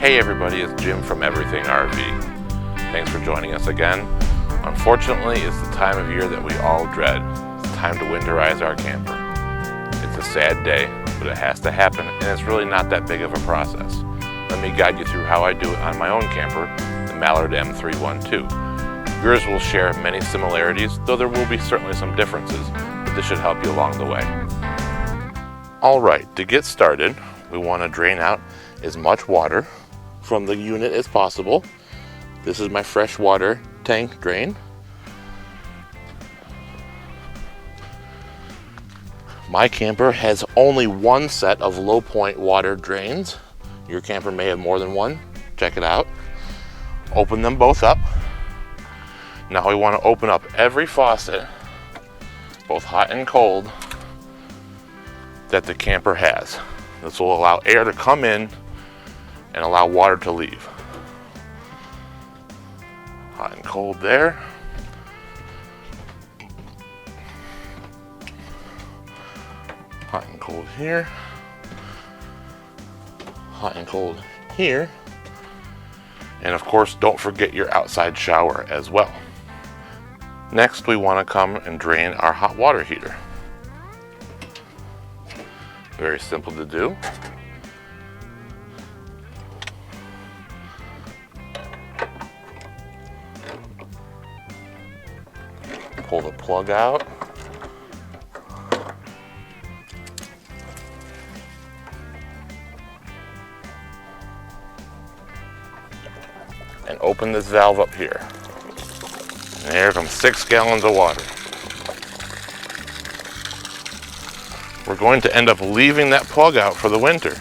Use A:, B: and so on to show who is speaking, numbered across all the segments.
A: Hey everybody, it's Jim from Everything RV. Thanks for joining us again. Unfortunately, it's the time of year that we all dread. It's time to winterize our camper. It's a sad day, but it has to happen, and it's really not that big of a process. Let me guide you through how I do it on my own camper, the Mallard M312. Yours will share many similarities, though there will be certainly some differences, but this should help you along the way. Alright, to get started, we want to drain out as much water from the unit as possible. This is my freshwater tank drain. My camper has only one set of low point water drains. Your camper may have more than one. Check it out. Open them both up. Now we want to open up every faucet, both hot and cold, that the camper has. This will allow air to come in and allow water to leave. Hot and cold there. Hot and cold here. Hot and cold here. And of course, don't forget your outside shower as well. Next, we want to come and drain our hot water heater. Very simple to do. Pull the plug out. And open this valve up here. And here comes 6 gallons of water. We're going to end up leaving that plug out for the winter.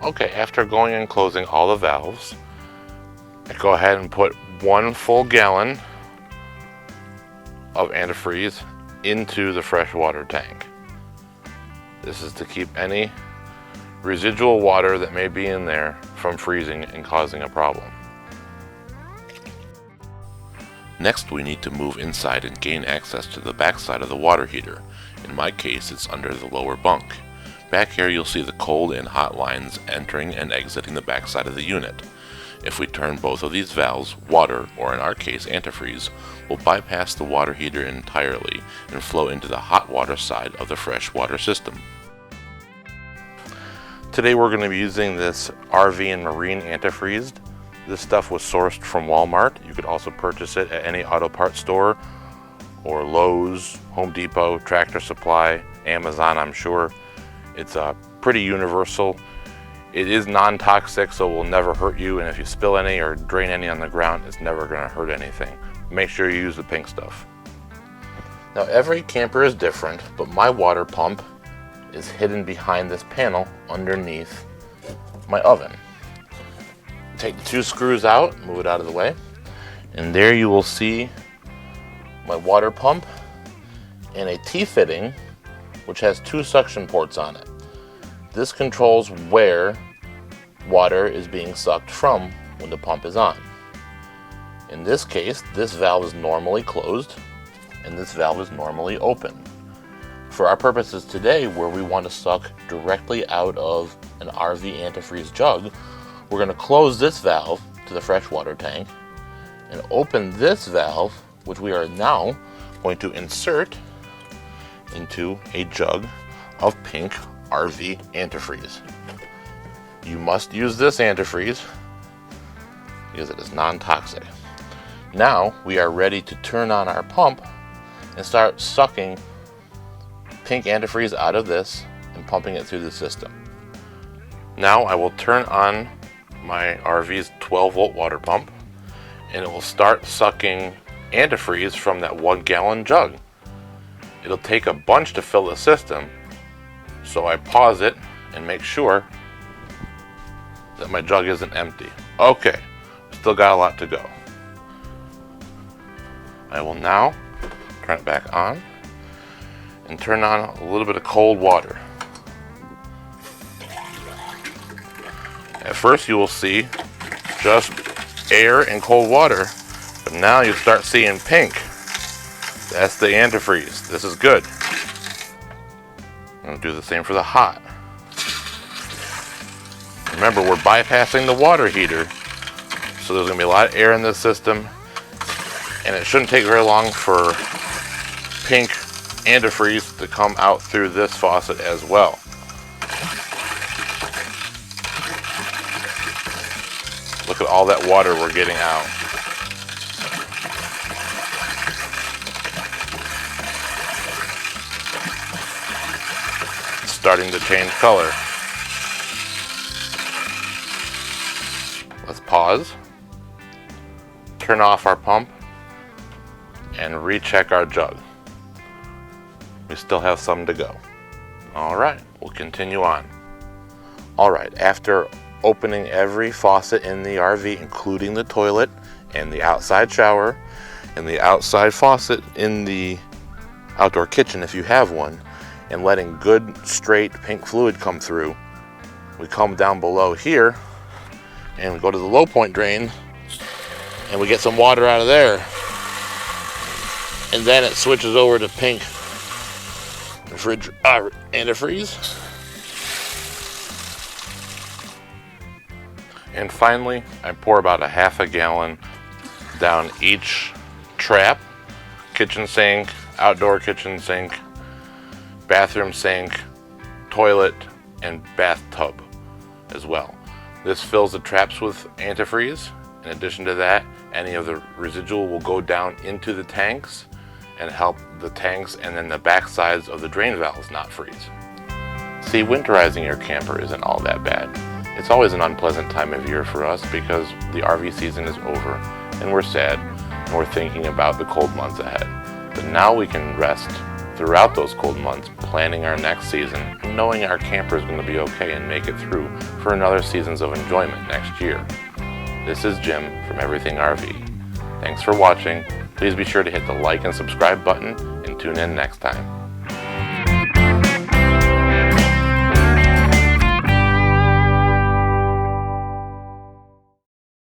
A: Okay, after going and closing all the valves, I go ahead and put 1 full gallon of antifreeze into the freshwater tank. This is to keep any residual water that may be in there from freezing and causing a problem. Next, we need to move inside and gain access to the back side of the water heater. In my case, it's under the lower bunk. Back here, you'll see the cold and hot lines entering and exiting the back side of the unit. If we turn both of these valves, water, or in our case, antifreeze, will bypass the water heater entirely and flow into the hot water side of the freshwater system. Today we're going to be using this RV and marine antifreeze. This stuff was sourced from Walmart. You could also purchase it at any auto parts store or Lowe's, Home Depot, Tractor Supply, Amazon, I'm sure. It's pretty universal. It is non-toxic, so it will never hurt you, and if you spill any or drain any on the ground, it's never going to hurt anything. Make sure you use the pink stuff. Now every camper is different, but my water pump is hidden behind this panel underneath my oven. Take the 2 screws out, move it out of the way, and there you will see my water pump and a T-fitting which has 2 suction ports on it. This controls where water is being sucked from when the pump is on. In this case, this valve is normally closed and this valve is normally open. For our purposes today, where we want to suck directly out of an RV antifreeze jug, we're going to close this valve to the freshwater tank and open this valve, which we are now going to insert into a jug of pink RV antifreeze. You must use this antifreeze because it is non-toxic. Now we are ready to turn on our pump and start sucking pink antifreeze out of this and pumping it through the system. Now I will turn on my RV's 12-volt water pump and it will start sucking antifreeze from that 1 gallon jug. It'll take a bunch to fill the system, so I pause it and make sure that my jug isn't empty. Okay, still got a lot to go. I will now turn it back on and turn on a little bit of cold water. At first you will see just air and cold water, but now you start seeing pink. That's the antifreeze. This is good. I'm going to do the same for the hot. Remember, we're bypassing the water heater, so there's going to be a lot of air in this system, and it shouldn't take very long for pink antifreeze to come out through this faucet as well. Look at all that water we're getting out. It's starting to change color. Let's pause, turn off our pump, and recheck our jug. We still have some to go. All right, we'll continue on. All right, after opening every faucet in the RV, including the toilet and the outside shower and the outside faucet in the outdoor kitchen if you have one, and letting good straight pink fluid come through, we come down below here and we go to the low point drain and we get some water out of there, and then it switches over to pink antifreeze. And finally, I pour about a half a gallon down each trap, kitchen sink, outdoor kitchen sink, bathroom sink, toilet, and bathtub as well. This fills the traps with antifreeze. In addition to that, any of the residual will go down into the tanks and help the tanks and then the back sides of the drain valves not freeze. See, winterizing your camper isn't all that bad. It's always an unpleasant time of year for us because the RV season is over and we're sad and we're thinking about the cold months ahead. But now we can rest throughout those cold months, planning our next season and knowing our camper is going to be okay and make it through for another seasons of enjoyment next year. This is Jim from Everything RV. Thanks for watching. Please be sure to hit the like and subscribe button and tune in next time.